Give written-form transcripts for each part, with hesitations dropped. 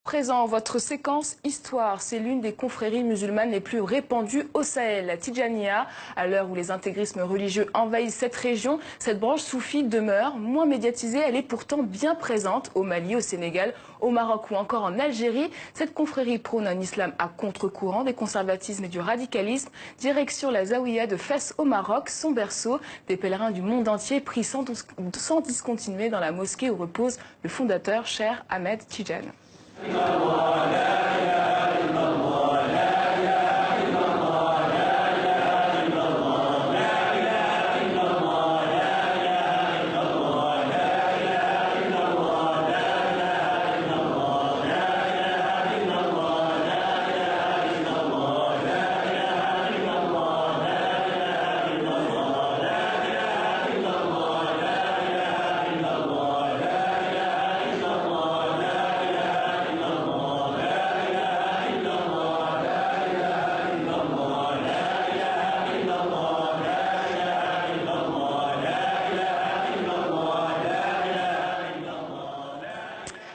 Présent, votre séquence Histoire, c'est l'une des confréries musulmanes les plus répandues au Sahel. La Tidjaniya, à l'heure où les intégrismes religieux envahissent cette région, cette branche soufie demeure moins médiatisée. Elle est pourtant bien présente au Mali, au Sénégal, au Maroc ou encore en Algérie. Cette confrérie prône un islam à contre-courant des conservatismes et du radicalisme. Direction la Zaouïa de Fès au Maroc, son berceau. Des pèlerins du monde entier prient sans discontinuer dans la mosquée où repose le fondateur, Cheikh Ahmed Tidjane.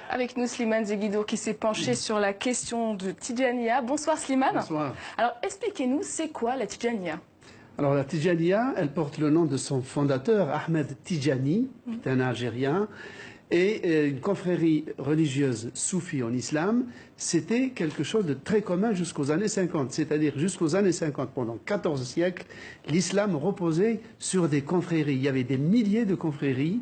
Avec nous, Slimane Zeguidour, qui s'est penché sur la question de Tidjaniya. Bonsoir Slimane. Bonsoir. Alors expliquez-nous, c'est quoi la Tidjaniya? Alors la Tidjaniya, elle porte le nom de son fondateur, Ahmed Tidjani, qui est un Algérien, et une confrérie religieuse soufie en islam. C'était quelque chose de très commun jusqu'aux années 50, c'est-à-dire jusqu'aux années 50, pendant 14 siècles, l'islam reposait sur des confréries. Il y avait des milliers de confréries,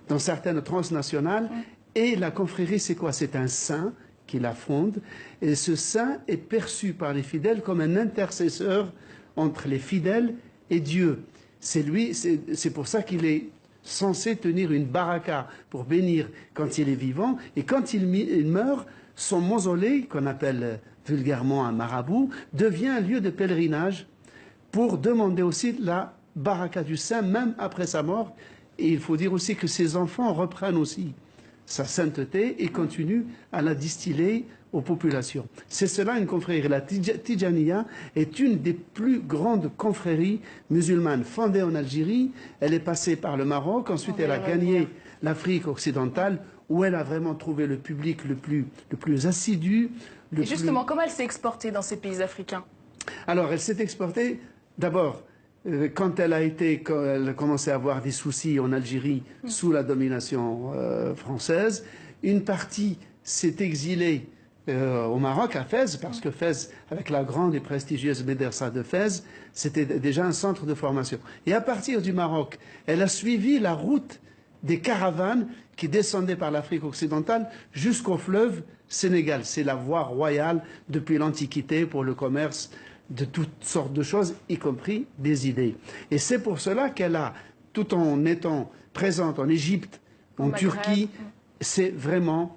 dans certaines transnationales. Et la confrérie, c'est quoi? C'est un saint qui la fonde. Et ce saint est perçu par les fidèles comme un intercesseur entre les fidèles et Dieu. C'est lui, c'est pour ça qu'il est censé tenir une baraka pour bénir quand il est vivant. Et quand il meurt, son mausolée, qu'on appelle vulgairement un marabout, devient un lieu de pèlerinage pour demander aussi la baraka du saint, même après sa mort. Et il faut dire aussi que ses enfants reprennent aussi sa sainteté et continue à la distiller aux populations. C'est cela une confrérie. La Tidjaniya est une des plus grandes confréries musulmanes fondée en Algérie. Elle est passée par le Maroc, ensuite elle a gagné l'Afrique occidentale où elle a vraiment trouvé le public le plus assidu. Et justement, comment elle s'est exportée dans ces pays africains? Alors, elle s'est exportée d'abord quand elle a commencé à avoir des soucis en Algérie sous la domination française. Une partie s'est exilée au Maroc, à Fès, parce que Fès, avec la grande et prestigieuse Médersa de Fès, c'était déjà un centre de formation. Et à partir du Maroc, elle a suivi la route des caravanes qui descendaient par l'Afrique occidentale jusqu'au fleuve Sénégal. C'est la voie royale depuis l'Antiquité pour le commerce de toutes sortes de choses, y compris des idées. Et c'est pour cela qu'elle a, tout en étant présente en Égypte, en Turquie, c'est vraiment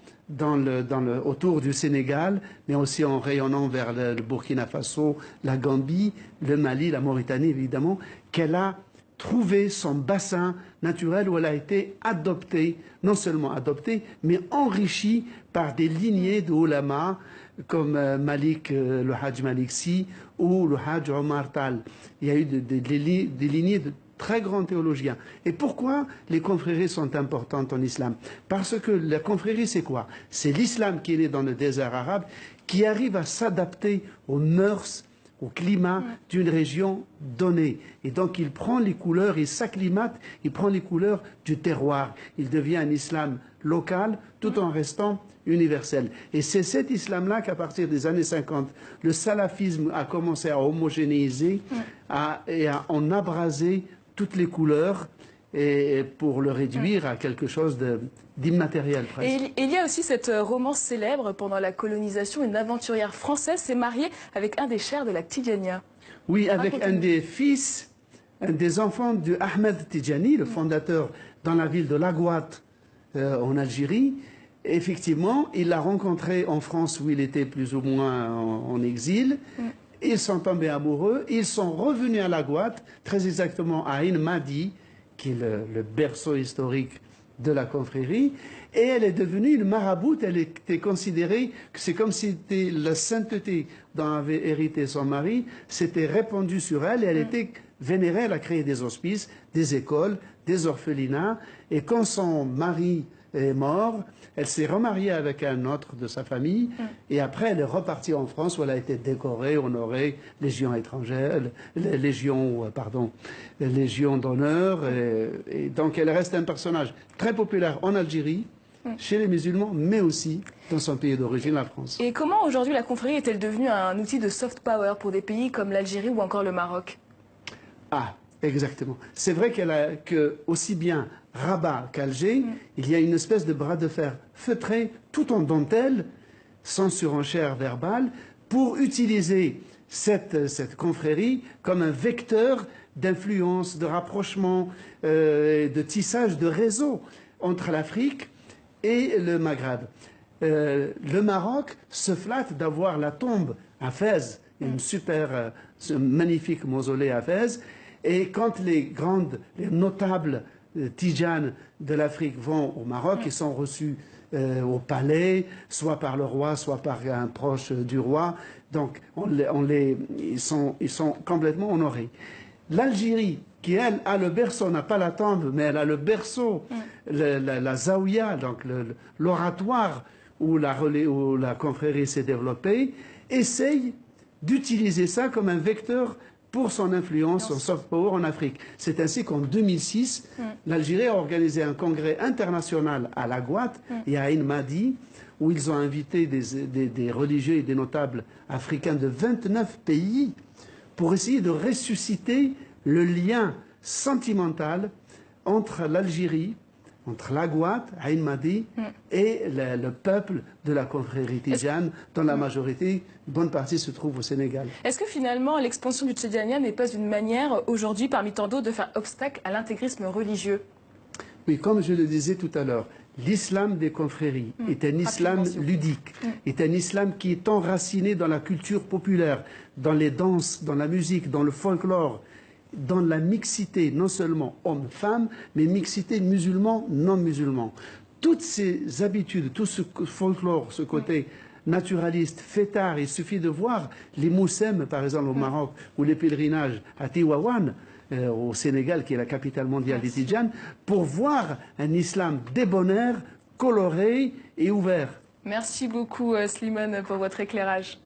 autour du Sénégal, mais aussi en rayonnant vers le Burkina Faso, la Gambie, le Mali, la Mauritanie évidemment, qu'elle a trouvé son bassin naturel où elle a été adoptée, non seulement adoptée, mais enrichie par des lignées de ulama comme le Hajj Malik Sy ou le Hajj Omar Tal. Il y a eu des lignées de très grands théologiens. Et pourquoi les confréries sont importantes en islam? Parce que la confrérie, c'est quoi? C'est l'islam qui est né dans le désert arabe, qui arrive à s'adapter aux mœurs, au climat d'une région donnée. Et donc il prend les couleurs, il s'acclimate, il prend les couleurs du terroir. Il devient un islam local tout en restant universel. Et c'est cet islam-là qu'à partir des années 50, le salafisme a commencé à homogénéiser et à en abraser toutes les couleurs et pour le réduire à quelque chose d'immatériel presque. Et il y a aussi cette romance célèbre pendant la colonisation. Une aventurière française s'est mariée avec un des chers de la Tidjaniya. Oui, avec un des fils, un des enfants de Ahmed Tidjani, le fondateur dans la ville de Laghouat en Algérie. Effectivement, il l'a rencontré en France où il était plus ou moins en exil. Ils sont tombés amoureux. Ils sont revenus à Laghouat, très exactement à Ain Madi, qui est le berceau historique de la confrérie, et elle est devenue une maraboute. Elle était considérée que c'est comme si c'était la sainteté dont avait hérité son mari, s'était répandue sur elle, et elle était vénérée. Elle a créé des hospices, des écoles, des orphelinats, et quand son mari est mort. Elle s'est remariée avec un autre de sa famille. Et après, elle est repartie en France où elle a été décorée, honorée, Légion étrangère, Légion d'honneur. Et donc, elle reste un personnage très populaire en Algérie, chez les musulmans, mais aussi dans son pays d'origine, la France. Et comment aujourd'hui la confrérie est-elle devenue un outil de soft power pour des pays comme l'Algérie ou encore le Maroc? Ah, exactement. C'est vrai que aussi bien Rabat qu'Alger, il y a une espèce de bras de fer feutré, tout en dentelle, sans surenchère verbale, pour utiliser cette confrérie comme un vecteur d'influence, de rapprochement, de tissage de réseaux entre l'Afrique et le Maghreb. Le Maroc se flatte d'avoir la tombe à Fès, ce magnifique mausolée à Fès, et quand les notables tijanes de l'Afrique vont au Maroc, ils sont reçus au palais, soit par le roi, soit par un proche du roi. Donc, ils sont complètement honorés. L'Algérie, qui elle a le berceau, n'a pas la tombe, mais elle a le berceau, la zaouia, donc l'oratoire où la confrérie s'est développée, essaye d'utiliser ça comme un vecteur pour son influence, son soft power en Afrique. C'est ainsi qu'en 2006, l'Algérie a organisé un congrès international à La Guatte et à Ain Madi, où ils ont invité des religieux et des notables africains de 29 pays pour essayer de ressusciter le lien sentimental entre l'Algérie, entre la Guatte, Ain Madi, et le peuple de la confrérie tijane, dont la majorité, une bonne partie, se trouve au Sénégal. Est-ce que finalement l'expansion du Tidjania n'est pas une manière, aujourd'hui, parmi tant d'autres, de faire obstacle à l'intégrisme religieux? Oui, comme je le disais tout à l'heure, l'islam des confréries est un islam ludique, est un islam qui est enraciné dans la culture populaire, dans les danses, dans la musique, dans le folklore, dans la mixité, non seulement hommes-femmes, mais mixité musulmans-non-musulmans. Toutes ces habitudes, tout ce folklore, ce côté naturaliste, fêtard, il suffit de voir les moussem, par exemple, au Maroc, ou les pèlerinages à Tiwawan, au Sénégal, qui est la capitale mondiale des Tidjanes, pour voir un islam débonnaire, coloré et ouvert. Merci beaucoup, Slimane, pour votre éclairage.